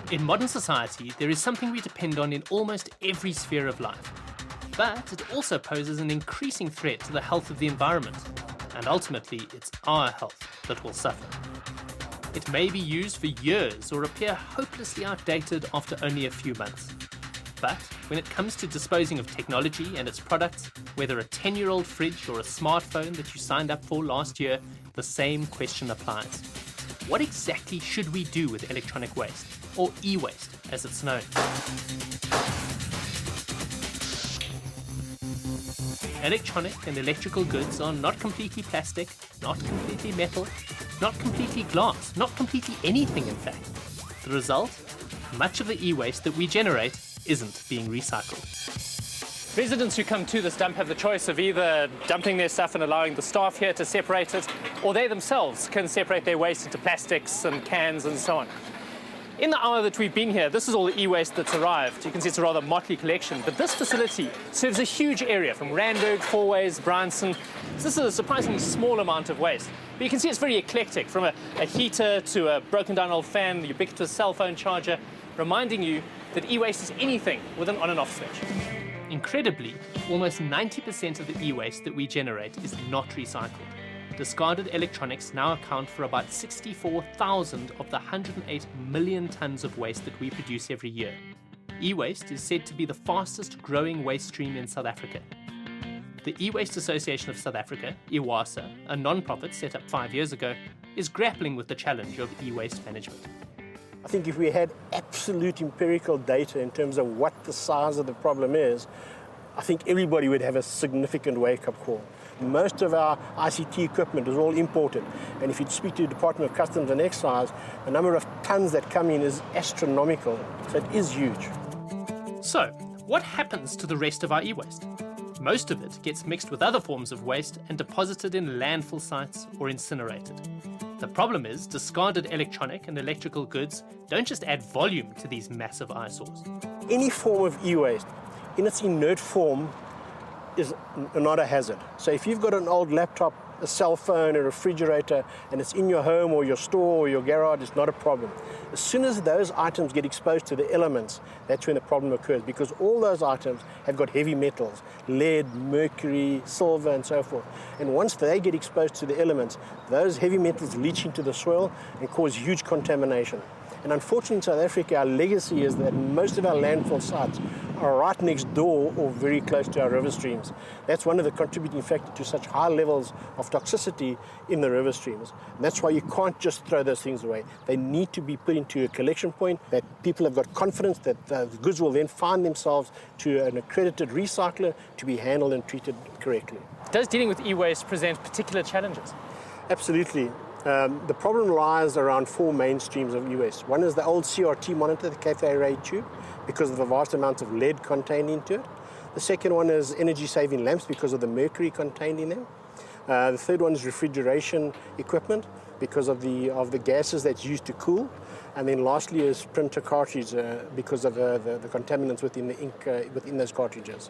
In modern society, there is something we depend on in almost every sphere of life. But it also poses an increasing threat to the health of the environment. And ultimately, it's our health that will suffer. It may be used for years or appear hopelessly outdated after only a few months. But when it comes to disposing of technology and its products, whether a 10-year-old fridge or a smartphone that you signed up for last year, the same question applies. What exactly should we do with electronic waste, or e-waste as it's known? Electronic and electrical goods are not completely plastic, not completely metal, not completely glass, not completely anything in fact. The result? Much of the e-waste that we generate isn't being recycled. Residents who come to this dump have the choice of either dumping their stuff and allowing the staff here to separate it, or they themselves can separate their waste into plastics and cans and so on. In the hour that we've been here, this is all the e-waste that's arrived. You can see it's a rather motley collection, but this facility serves a huge area from Randburg, Fourways, Bryanston. So this is a surprisingly small amount of waste. But you can see it's very eclectic, from a heater to a broken down old fan, the ubiquitous cell phone charger, reminding you that e-waste is anything with an on and off switch. Incredibly, almost 90% of the e-waste that we generate is not recycled. Discarded electronics now account for about 64,000 of the 108 million tons of waste that we produce every year. E-waste is said to be the fastest growing waste stream in South Africa. The E-Waste Association of South Africa, IWASA, a non-profit set up 5 years ago, is grappling with the challenge of e-waste management. I think if we had absolute empirical data in terms of what the size of the problem is, I think everybody would have a significant wake-up call. Most of our ICT equipment is all imported, and if you speak to the Department of Customs and Excise, the number of tons that come in is astronomical, so it is huge. So, what happens to the rest of our e-waste? Most of it gets mixed with other forms of waste and deposited in landfill sites or incinerated. The problem is, discarded electronic and electrical goods don't just add volume to these massive eyesores. Any form of e-waste, in its inert form, is not a hazard. So if you've got an old laptop, a cell phone, a refrigerator, and it's in your home or your store or your garage, it's not a problem. As soon as those items get exposed to the elements, that's when the problem occurs, because all those items have got heavy metals, lead, mercury, silver, and so forth. And once they get exposed to the elements, those heavy metals leach into the soil and cause huge contamination. And unfortunately in South Africa, our legacy is that most of our landfill sites are right next door or very close to our river streams. That's one of the contributing factors to such high levels of toxicity in the river streams. And that's why you can't just throw those things away. They need to be put into a collection point that people have got confidence that the goods will then find themselves to an accredited recycler to be handled and treated correctly. Does dealing with e-waste present particular challenges? Absolutely. The problem lies around four main streams of e-waste. One is the old CRT monitor, the cathode ray tube, because of the vast amounts of lead contained into it. The second one is energy-saving lamps because of the mercury contained in them. The third one is refrigeration equipment because of the gases that's used to cool. And then lastly is printer cartridge because of the contaminants within the ink within those cartridges.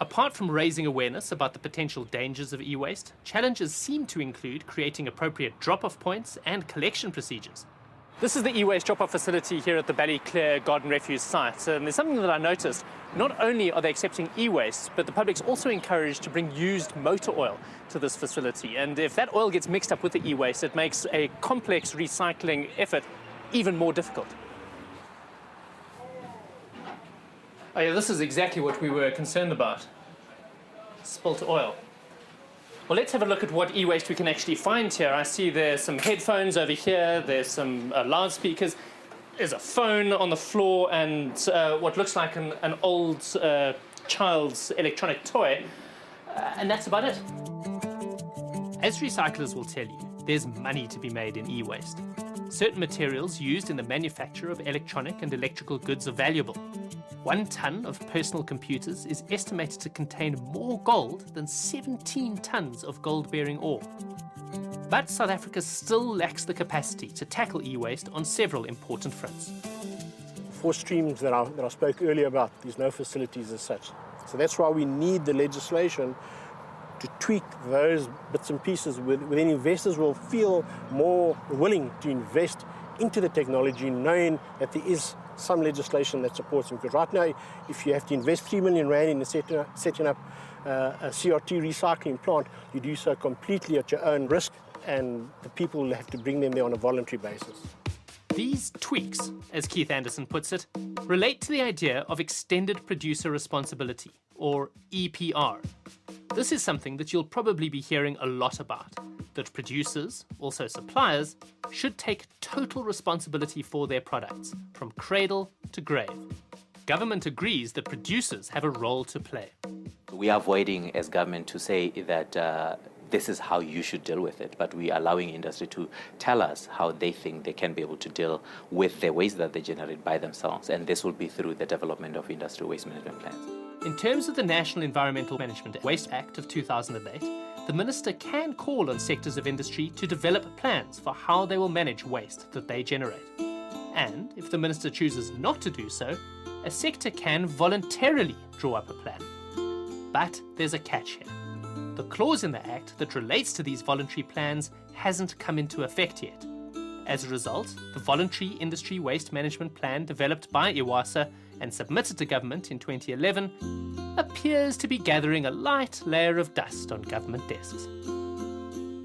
Apart from raising awareness about the potential dangers of e-waste, challenges seem to include creating appropriate drop-off points and collection procedures. This is the e-waste drop-off facility here at the Ballyclare Garden Refuse site. And there's something that I noticed. Not only are they accepting e-waste, but the public's also encouraged to bring used motor oil to this facility. And if that oil gets mixed up with the e-waste, it makes a complex recycling effort even more difficult. Oh yeah, this is exactly what we were concerned about. Spilt oil. Well, let's have a look at what e-waste we can actually find here. I see there's some headphones over here, there's some loudspeakers, there's a phone on the floor, and what looks like an old child's electronic toy, and that's about it. As recyclers will tell you, there's money to be made in e-waste. Certain materials used in the manufacture of electronic and electrical goods are valuable. 1 ton of personal computers is estimated to contain more gold than 17 tons of gold-bearing ore. But South Africa still lacks the capacity to tackle e-waste on several important fronts. 4 streams that I spoke earlier about, there's no facilities as such. So that's why we need the legislation to tweak those bits and pieces where then investors will feel more willing to invest into the technology, knowing that there is some legislation that supports them. Because right now, if you have to invest 3 million rand in setting up a CRT recycling plant, you do so completely at your own risk, and the people will have to bring them there on a voluntary basis. These tweaks, as Keith Anderson puts it, relate to the idea of extended producer responsibility, or EPR. This is something that you'll probably be hearing a lot about, that producers, also suppliers, should take total responsibility for their products, from cradle to grave. Government agrees that producers have a role to play. We are avoiding, as government, to say that this is how you should deal with it, but we are allowing industry to tell us how they think they can be able to deal with the waste that they generate by themselves, and this will be through the development of industrial waste management plans. In terms of the National Environmental Management Waste Act of 2008, the Minister can call on sectors of industry to develop plans for how they will manage waste that they generate. And if the Minister chooses not to do so, a sector can voluntarily draw up a plan. But there's a catch here. The clause in the Act that relates to these voluntary plans hasn't come into effect yet. As a result, the Voluntary Industry Waste Management Plan developed by IWASA and submitted to government in 2011 appears to be gathering a light layer of dust on government desks.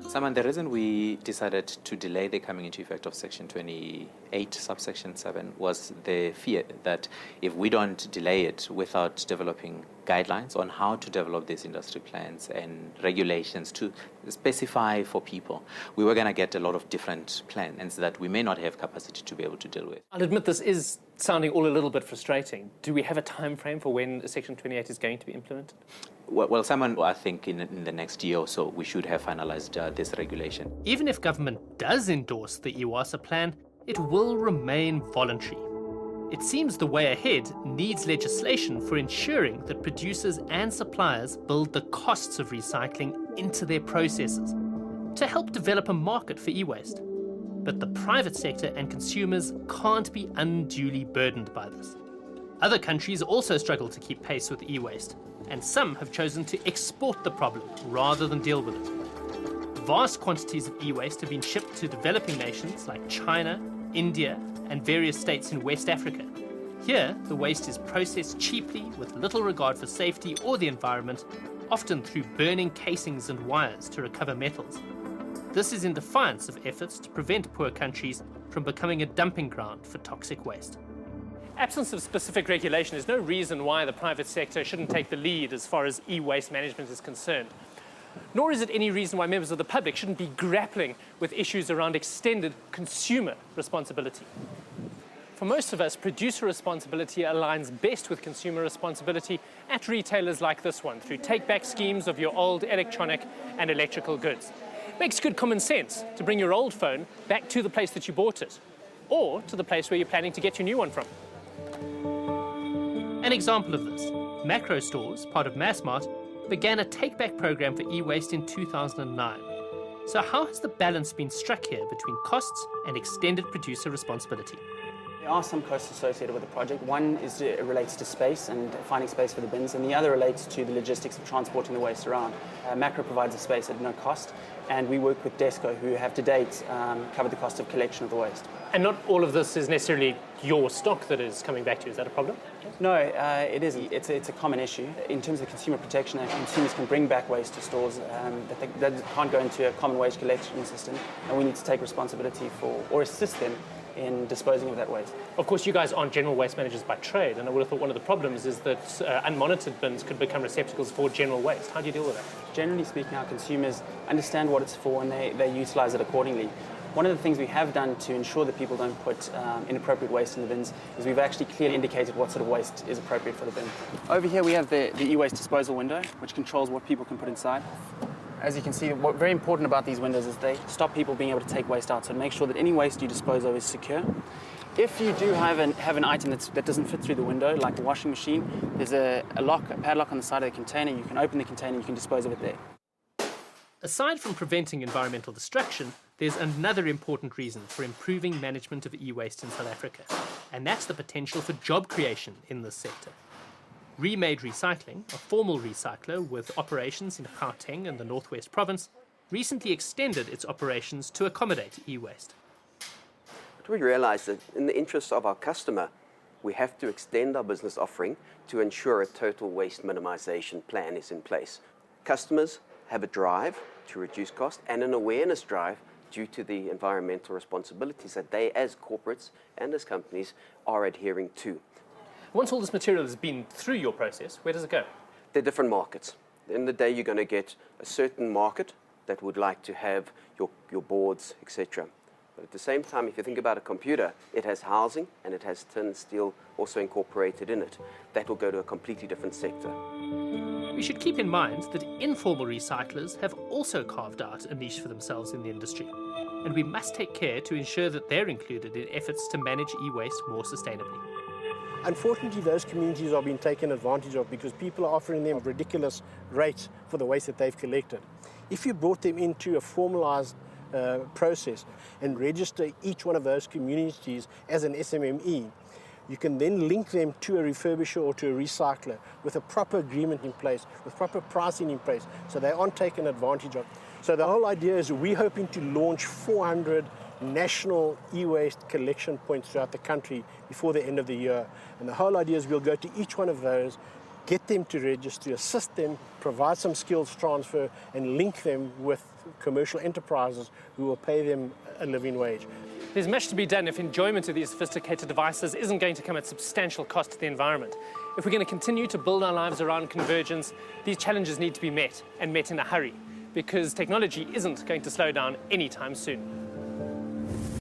Simon, the reason we decided to delay the coming into effect of Section 28, subsection 7, was the fear that if we don't delay it without developing guidelines on how to develop these industry plans and regulations to specify for people, we were going to get a lot of different plans that we may not have capacity to be able to deal with. I'll admit this is sounding all a little bit frustrating. Do we have a time frame for when Section 28 is going to be implemented? Well, Simon, I think in the next year or so, we should have finalized this regulation. Even if government does endorse the IWASA plan, it will remain voluntary. It seems the way ahead needs legislation for ensuring that producers and suppliers build the costs of recycling into their processes to help develop a market for e-waste. But the private sector and consumers can't be unduly burdened by this. Other countries also struggle to keep pace with e-waste, and some have chosen to export the problem rather than deal with it. Vast quantities of e-waste have been shipped to developing nations like China, India, and various states in West Africa. Here, the waste is processed cheaply with little regard for safety or the environment, often through burning casings and wires to recover metals. This is in defiance of efforts to prevent poor countries from becoming a dumping ground for toxic waste. Absence of specific regulation is no reason why the private sector shouldn't take the lead as far as e-waste management is concerned. Nor is it any reason why members of the public shouldn't be grappling with issues around extended consumer responsibility. For most of us, producer responsibility aligns best with consumer responsibility at retailers like this one, through take-back schemes of your old electronic and electrical goods. It makes good common sense to bring your old phone back to the place that you bought it, or to the place where you're planning to get your new one from. An example of this, Macro Stores, part of Massmart, began a take-back program for e-waste in 2009. So how has the balance been struck here between costs and extended producer responsibility? There are some costs associated with the project. One is relates to space and finding space for the bins, and the other relates to the logistics of transporting the waste around. Macro provides a space at no cost, and we work with Desco, who have to date covered the cost of collection of the waste. And not all of this is necessarily your stock that is coming back to you. Is that a problem? No, it isn't. It's a common issue. In terms of consumer protection, consumers can bring back waste to stores that can't go into a common waste collection system, and we need to take responsibility for, or assist them in disposing of that waste. Of course, you guys aren't general waste managers by trade, and I would have thought one of the problems is that unmonitored bins could become receptacles for general waste. How do you deal with that? Generally speaking, our consumers understand what it's for and they utilise it accordingly. One of the things we have done to ensure that people don't put inappropriate waste in the bins is we've actually clearly indicated what sort of waste is appropriate for the bin. Over here we have the e-waste disposal window, which controls what people can put inside. As you can see, what's very important about these windows is they stop people being able to take waste out, so make sure that any waste you dispose of is secure. If you do have an item that doesn't fit through the window, like the washing machine, there's a padlock on the side of the container. You can open the container, you can dispose of it there. Aside from preventing environmental destruction, there's another important reason for improving management of e-waste in South Africa, and that's the potential for job creation in this sector. Remade Recycling, a formal recycler with operations in Gauteng and the Northwest Province, recently extended its operations to accommodate e-waste. We realized that in the interests of our customer, we have to extend our business offering to ensure a total waste minimization plan is in place. Customers have a drive to reduce cost and an awareness drive due to the environmental responsibilities that they as corporates and as companies are adhering to. Once all this material has been through your process, where does it go? They're different markets. At the end of the day, you're going to get a certain market that would like to have your boards, etc. But at the same time, if you think about a computer, it has housing and it has tin, steel also incorporated in it. That will go to a completely different sector. We should keep in mind that informal recyclers have also carved out a niche for themselves in the industry, and we must take care to ensure that they're included in efforts to manage e-waste more sustainably. Unfortunately, those communities are being taken advantage of because people are offering them ridiculous rates for the waste that they've collected. If you brought them into a formalized process and register each one of those communities as an SMME, you can then link them to a refurbisher or to a recycler with a proper agreement in place, with proper pricing in place, so they aren't taken advantage of. So the whole idea is we're hoping to launch 400 national e-waste collection points throughout the country before the end of the year. And the whole idea is we'll go to each one of those, get them to register, assist them, provide some skills transfer, and link them with commercial enterprises who will pay them a living wage. There's much to be done if enjoyment of these sophisticated devices isn't going to come at substantial cost to the environment. If we're going to continue to build our lives around convergence, these challenges need to be met, and met in a hurry, because technology isn't going to slow down anytime soon.